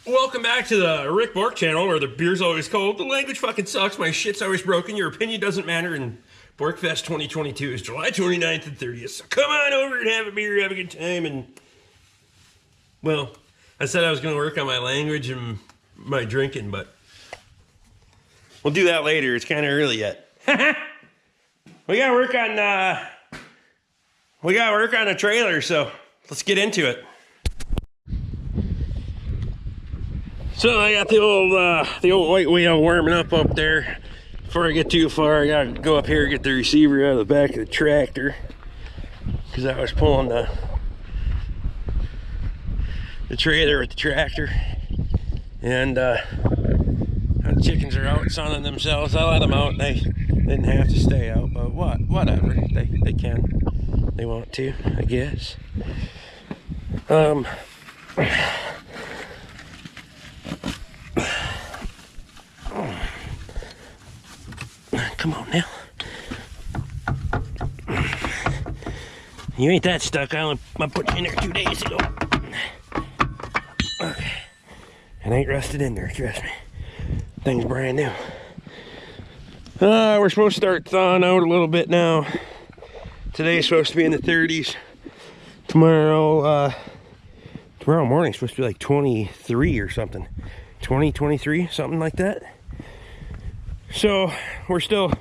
Welcome back to the Rick Bork channel, where the beer's always cold, the language fucking sucks, my shit's always broken, your opinion doesn't matter, and Borkfest 2022 is July 29th and 30th. So come on over and have a beer, have a good time, and... Well, I said I was going to work on my language and my drinking, but... We'll do that later, it's kind of early yet. We gotta work on, a trailer, so let's get into it. So I got the old white wheel warming up there. Before I get too far, I gotta go up here and get the receiver out of the back of the tractor, because I was pulling the trailer with the tractor, and the chickens are out sunning themselves. I let them out. They didn't have to stay out, but whatever. They can. They want to, I guess. Come on now. You ain't that stuck. I put you in there 2 days ago. Okay. It ain't rusted in there, trust me. Thing's brand new. We're supposed to start thawing out a little bit now. Today's supposed to be in the 30s. Tomorrow morning's supposed to be like 23 or something. 23, something like that. So we're still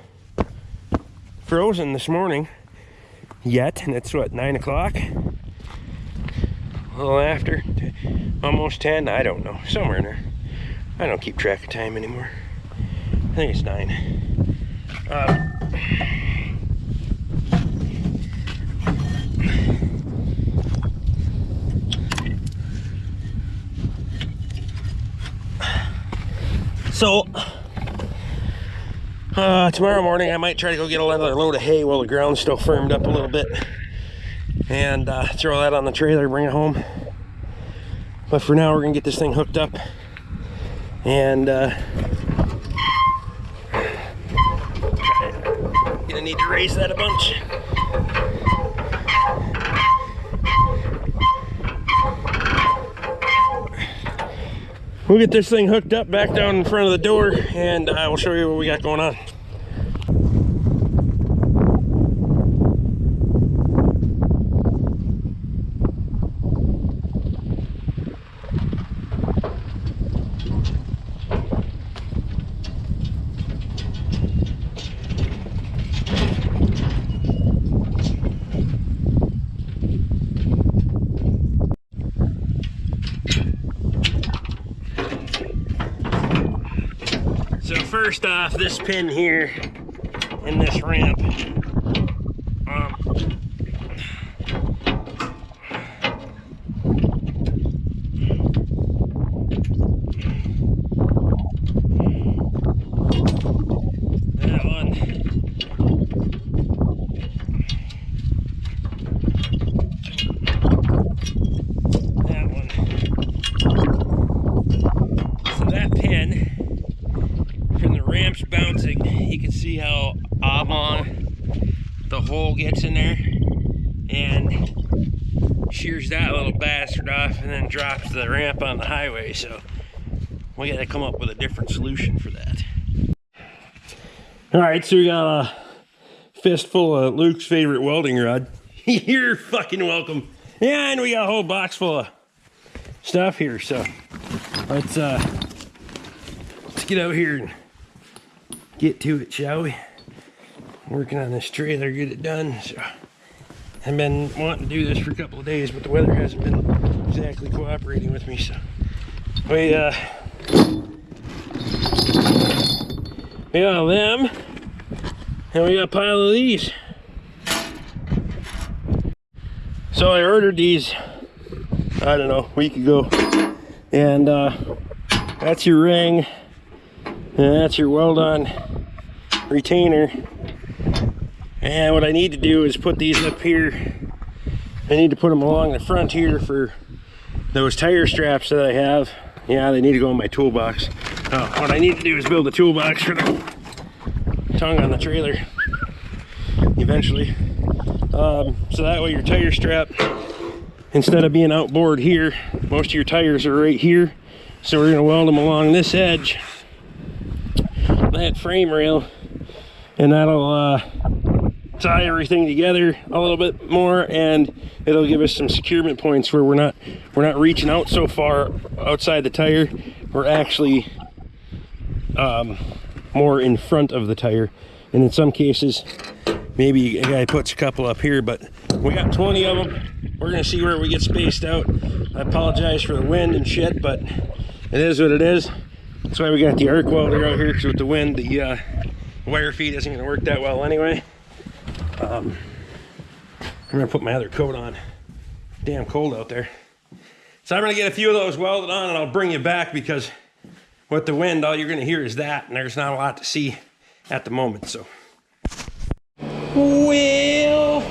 frozen this morning yet, and it's what, 9 o'clock? A little after, almost 10, I don't know, somewhere in there. I don't keep track of time anymore. I think it's 9. So tomorrow morning I might try to go get another load of hay while the ground's still firmed up a little bit, and throw that on the trailer, bring it home. But for now we're gonna get this thing hooked up, and gonna need to raise that a bunch. We'll get this thing hooked up back down in front of the door, and I will show you what we got going on. So first off, this pin here in this ramp, that one, that one, so that pin, from the ramps bouncing, you can see how oblong the hole gets in there, and shears that little bastard off and then drops the ramp on the highway. So we gotta come up with a different solution for that. All right, so we got a fistful of Luke's favorite welding rod. You're fucking welcome. Yeah, and we got a whole box full of stuff here, so let's get out here and get to it, shall we? Working on this trailer, get it done. So I've been wanting to do this for a couple of days, but the weather hasn't been exactly cooperating with me. So we got them, and we got a pile of these. So I ordered these, I don't know, a week ago, and that's your ring, and that's your weld-on retainer. And what I need to do is put these up here. I need to put them along the front here for those tire straps that I have. Yeah, they need to go in my toolbox. What I need to do is build a toolbox for the tongue on the trailer eventually. So that way your tire strap instead of being outboard here, most of your tires are right here. So we're gonna weld them along this edge, that frame rail, and that'll tie everything together a little bit more, and it'll give us some securement points where we're not reaching out so far outside the tire. We're actually more in front of the tire, and in some cases maybe a guy puts a couple up here, but we got 20 of them. We're gonna see where we get spaced out. I apologize for the wind and shit, but it is what it is. That's why we got the arc welder out here, because with the wind the wire feed isn't gonna work that well anyway. I'm gonna put my other coat on. Damn cold out there. So I'm gonna get a few of those welded on, and I'll bring you back, because with the wind all you're gonna hear is that, and there's not a lot to see at the moment. So well,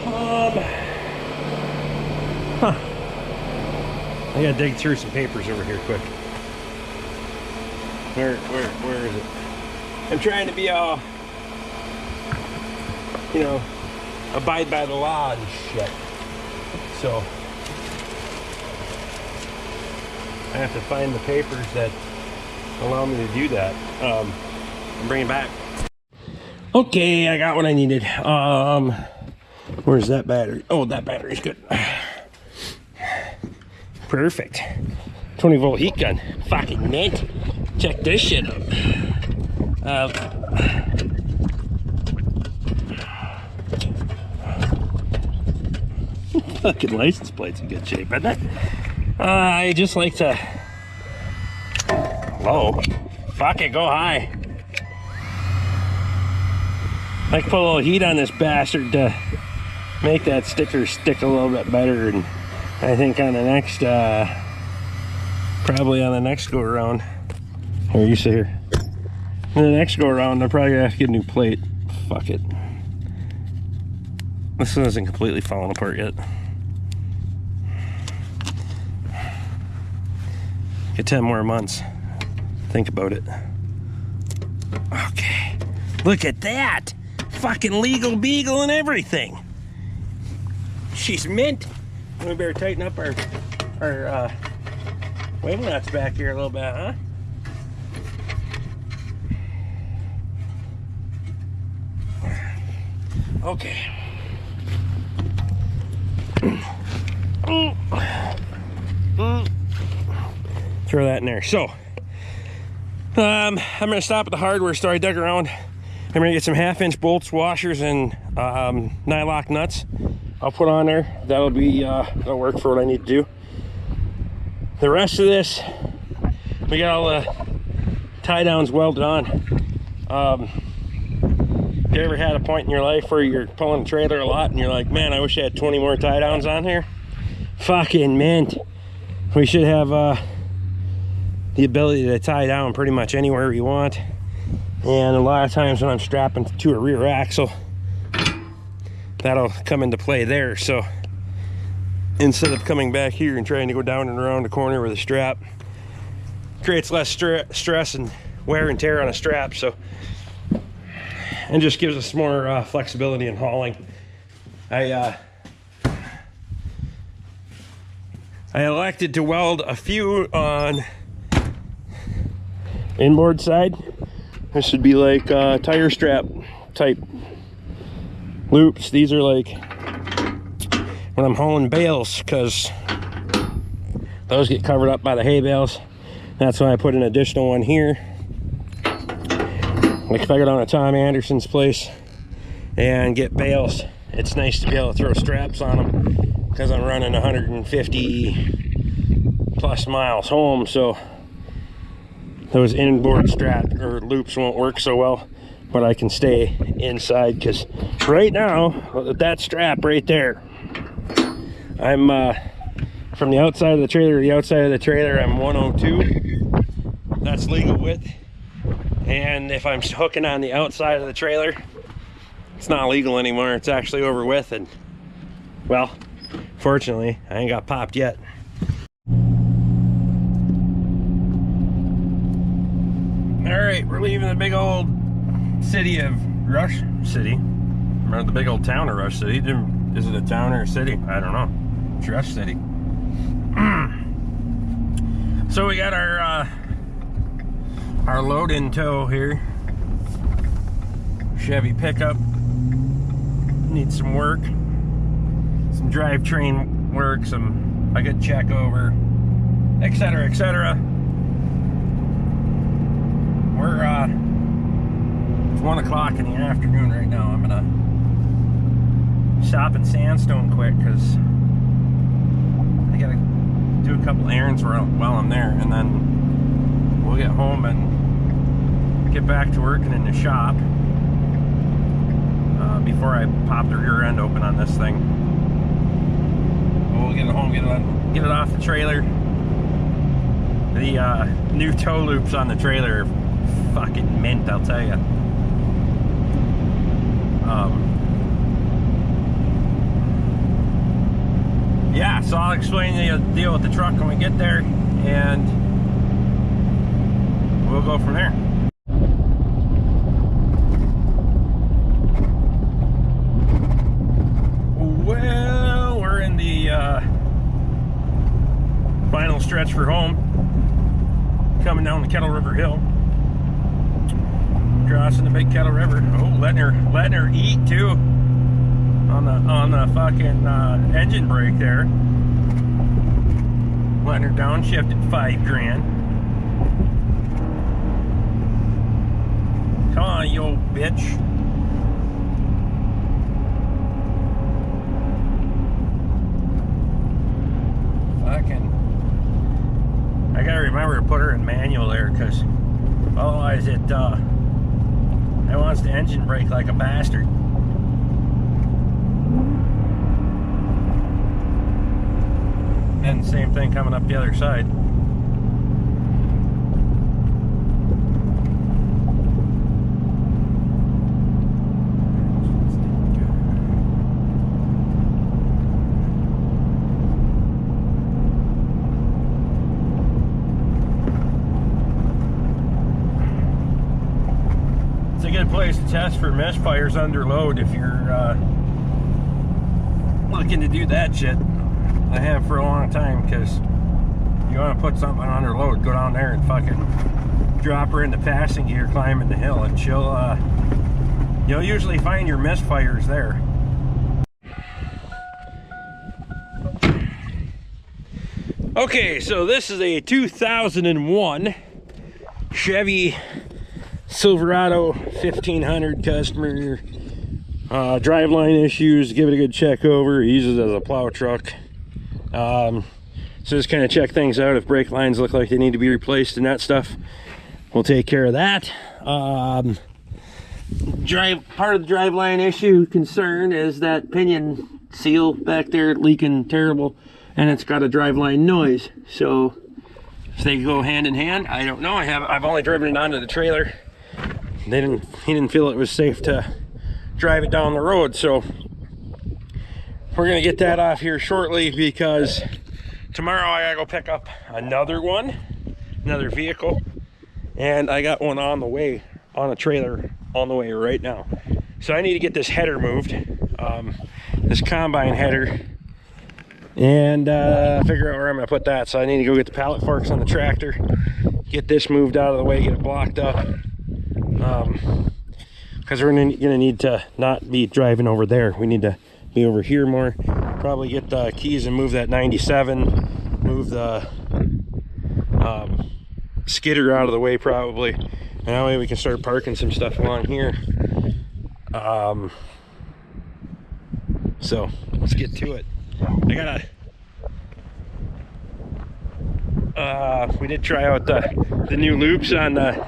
I gotta dig through some papers over here quick. Where is it? I'm trying to be all, you know, abide by the law and shit. So I have to find the papers that allow me to do that. And bring it back. Okay, I got what I needed. Where's that battery? Oh, that battery's good. Perfect. 20 volt heat gun. Fucking mint. Check this shit out. Fucking license plate's in good shape, isn't it? I just like to low. Fuck it, go high. I can put a little heat on this bastard to make that sticker stick a little bit better, and I think on the next probably on the next go around, here, you sit here, in the next go around I'm probably gonna have to get a new plate. Fuck it, this one isn't completely falling apart yet. Get 10 more months, think about it. Okay, look at that, fucking legal beagle and everything. She's mint. We better tighten up our wheel nuts back here a little bit, huh? Okay. Throw that in there. So I'm gonna stop at the hardware store. I dug around. I'm gonna get some 1/2-inch bolts, washers, and nylock nuts. I'll put on there. That'll work for what I need to do. The rest of this, we got all the tie downs welded on. You ever had a point in your life where you're pulling a trailer a lot and you're like, man, I wish I had 20 more tie downs on here? Fucking mint. We should have the ability to tie down pretty much anywhere we want. And a lot of times when I'm strapping to a rear axle, that'll come into play there. So instead of coming back here and trying to go down and around the corner with a strap, creates less stress and wear and tear on a strap. So, and just gives us more flexibility in hauling. I elected to weld a few on inboard side. This should be like tire strap type loops. These are like when I'm hauling bales, because those get covered up by the hay bales. That's why I put an additional one here. Like if I go down to Tom Anderson's place and get bales, it's nice to be able to throw straps on them, because I'm running 150 plus miles home, so those inboard strap or loops won't work so well, but I can stay inside, because right now with that strap right there, I'm from the outside of the trailer to the outside of the trailer, I'm 102. That's legal width. And if I'm hooking on the outside of the trailer, it's not legal anymore. It's actually over width, and well, fortunately I ain't got popped yet. All right, we're leaving the big old city of Rush City. Or the big old town of Rush City. Is it a town or a city? I don't know. It's Rush City. So we got our load in tow here. Chevy pickup. Needs some work. Some drivetrain work, I could check over, etc., etc. We're it's 1 o'clock in the afternoon right now. I'm gonna stop in Sandstone quick because I gotta do a couple errands while I'm there, and then we'll get home and get back to working in the shop before I pop the rear end open on this thing. We'll get it home, get it off the trailer. The new tow loops on the trailer are fucking mint, I'll tell you. Yeah, so I'll explain the deal with the truck when we get there, and we'll go from there. Well, we're in the final stretch for home, coming down the Kettle River Hill, crossing the big Kettle River. Oh, letting her eat too on the fucking engine brake there. Letting her downshift at $5 grand. Come on, you old bitch. I gotta remember to put her in manual there, because otherwise it wants to engine brake like a bastard. And same thing coming up the other side. It's a good place to test for misfires under load if you're looking to do that shit. I have for a long time, because you want to put something under load, go down there and fucking drop her into passing gear climbing the hill, and you'll usually find your misfires there. Okay, so this is a 2001 Chevy Silverado 1500 customer. Driveline issues, give it a good check over. He uses it as a plow truck. So just kind of check things out. If brake lines look like they need to be replaced and that stuff, we'll take care of that. Part of the driveline issue concern is that pinion seal back there leaking terrible, and it's got a driveline noise. So if they go hand in hand, I don't know. I've only driven it onto the trailer. He didn't feel it was safe to drive it down the road, so we're gonna get that off here shortly, because tomorrow I gotta go pick up another vehicle, and I got one on the way, on a trailer on the way right now. So I need to get this header moved, this combine header, and figure out where I'm gonna put that. So I need to go get the pallet forks on the tractor, get this moved out of the way, get it blocked up, because we're gonna need to not be driving over there. We need to be over here more. Probably get the keys and move that 97, move the skidder out of the way probably, and that way we can start parking some stuff along here. So let's get to it. We did try out the new loops on the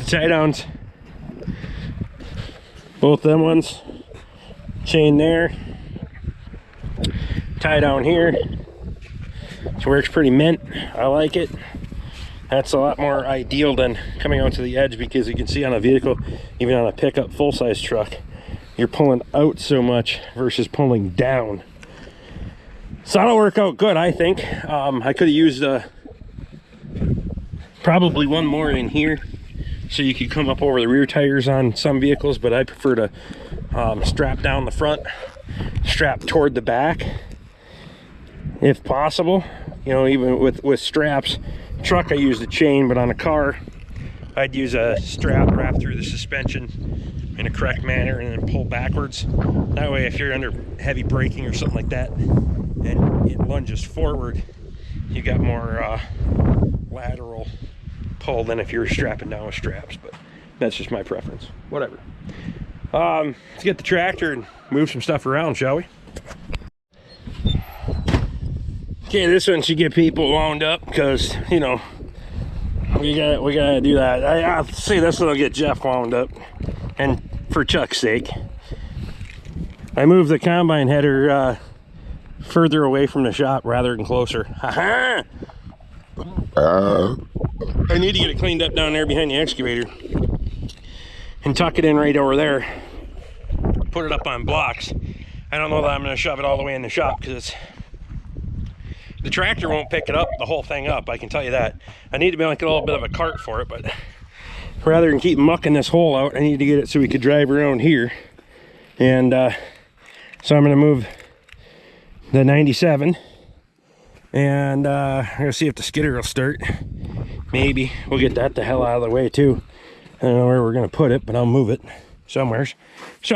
tie downs, both them ones. Chain there, tie down here. It works pretty mint. I like it. That's a lot more ideal than coming out to the edge, because you can see on a vehicle, even on a pickup full-size truck, you're pulling out so much versus pulling down. So that'll work out good, I think. I could have used probably one more in here, so you could come up over the rear tires on some vehicles, but I prefer to strap down the front, strap toward the back, if possible. You know, even with straps. Truck I use a chain, but on a car I'd use a strap wrapped through the suspension in a correct manner and then pull backwards. That way if you're under heavy braking or something like that and it lunges forward, you got more lateral pull than if you were strapping down with straps. But that's just my preference. Whatever. Let's get the tractor and move some stuff around, shall we? Okay, this one should get people wound up because, you know, we gotta do that. I'll say this one will get Jeff wound up, and for Chuck's sake. I moved the combine header further away from the shop rather than closer. Haha! I need to get it cleaned up down there behind the excavator and tuck it in right over there. Put it up on blocks. I don't know that I'm going to shove it all the way in the shop because the tractor won't pick it up, the whole thing up, I can tell you that. I need to make a little bit of a cart for it, but rather than keep mucking this hole out, I need to get it so we could drive around here. And so I'm going to move the 97 and I'm going to see if the skidder will start. Maybe. We'll get that the hell out of the way too. I don't know where we're going to put it, but I'll move it somewheres. That's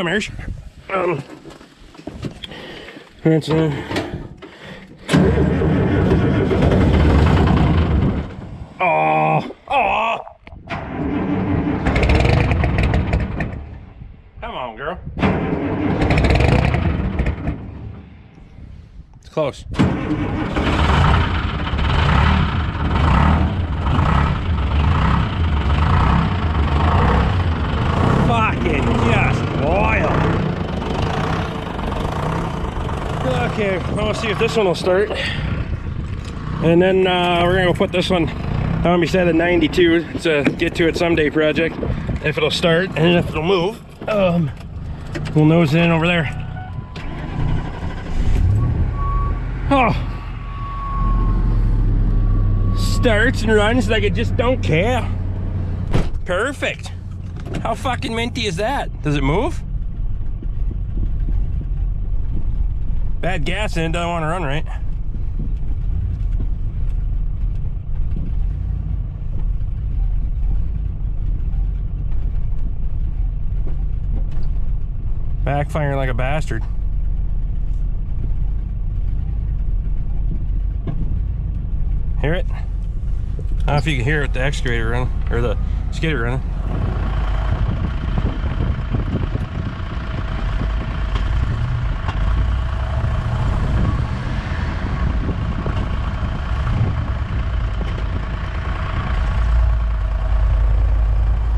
oh, come on, girl. It's close. Fucking just wild. Okay, we'll see if this one will start. And then we're gonna go put this one down beside the 92. It's a get to it someday project. If it'll start and if it'll move, we'll nose it in over there. Oh, starts and runs like it just don't care. Perfect. How fucking minty is that? Does it move? Bad gas in it, doesn't want to run right. Backfiring like a bastard. Hear it? I don't know if you can hear it with the excavator running, or the skidder running.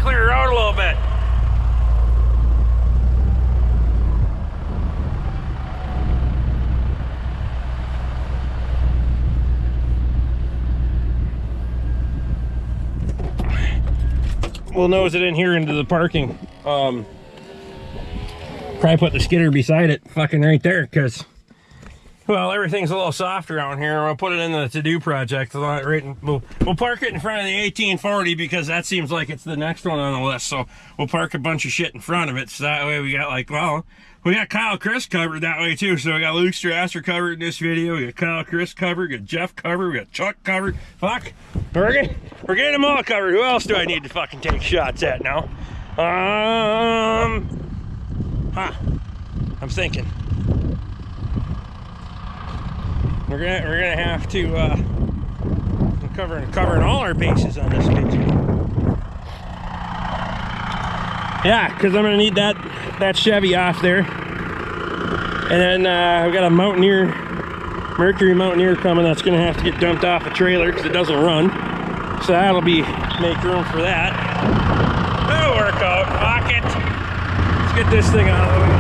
Clear her out a little bit. We'll nose it in here into the parking. Probably put the skidder beside it, fucking right there, because, well, everything's a little soft around here. We'll put it in the to-do project. We'll park it in front of the 1840 because that seems like it's the next one on the list. So we'll park a bunch of shit in front of it. So that way we got like, well, we got Kyle Chris covered that way too. So we got Luke Strasser covered in this video. We got Kyle Chris covered. We got Jeff covered. We got Chuck covered. Fuck. We're getting them all covered. Who else do I need to fucking take shots at now? I'm thinking. We're gonna have to covering all our bases on this picture. Yeah, because I'm gonna need that Chevy off there, and then we got a Mercury Mountaineer coming that's gonna have to get dumped off a trailer because it doesn't run. So that'll make room for that. That'll work out. Fuck it. Let's get this thing out of the way.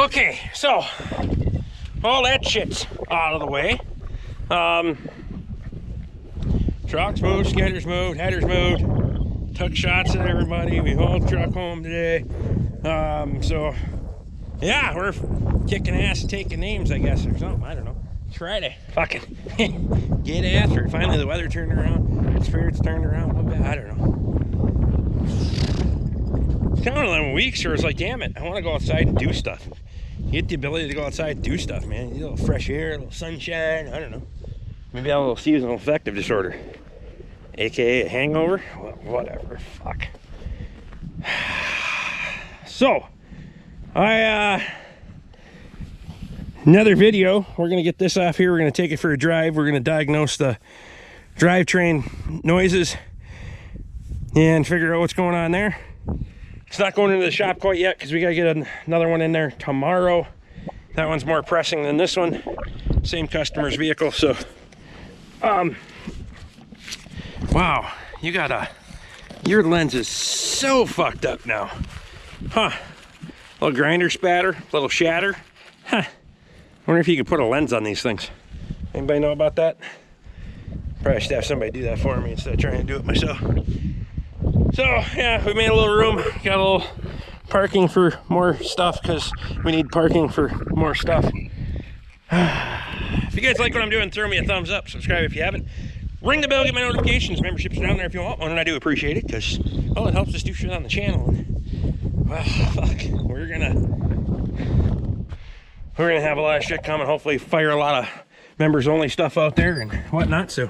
Okay, so all that shit's out of the way. Trucks moved, skidders moved, headers moved, took shots at everybody. We hauled the truck home today. So yeah, we're kicking ass and taking names, I guess, or something. I don't know. Try to fucking get after it. Finally, the weather turned around. Spirits turned around a little bit. I don't know. It's kind of one of them weeks where it's like, damn it, I want to go outside and do stuff. You get the ability to go outside and do stuff, man. You need a little fresh air, a little sunshine. I don't know. Maybe I have a little seasonal affective disorder, aka a hangover. Well, whatever. Fuck. So, another video. We're gonna get this off here. We're gonna take it for a drive. We're gonna diagnose the drivetrain noises and figure out what's going on there. It's not going into the shop quite yet because we gotta get another one in there tomorrow. That one's more pressing than this one. Same customer's vehicle, so wow, your lens is so fucked up now. Huh. Little grinder spatter, little shatter. Huh. Wonder if you could put a lens on these things. Anybody know about that? Probably should have somebody do that for me instead of trying to do it myself. So yeah, we made a little room, got a little parking for more stuff because we need parking for more stuff. If you guys like what I'm doing, throw me a thumbs up, subscribe if you haven't. Ring the bell, get my notifications. Memberships are down there if you want one, and I do appreciate it because, well, it helps us do shit on the channel. Well, fuck, we're gonna have a lot of shit coming. Hopefully fire a lot of members only stuff out there and whatnot. So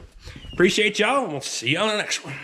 appreciate y'all, and we'll see you on the next one.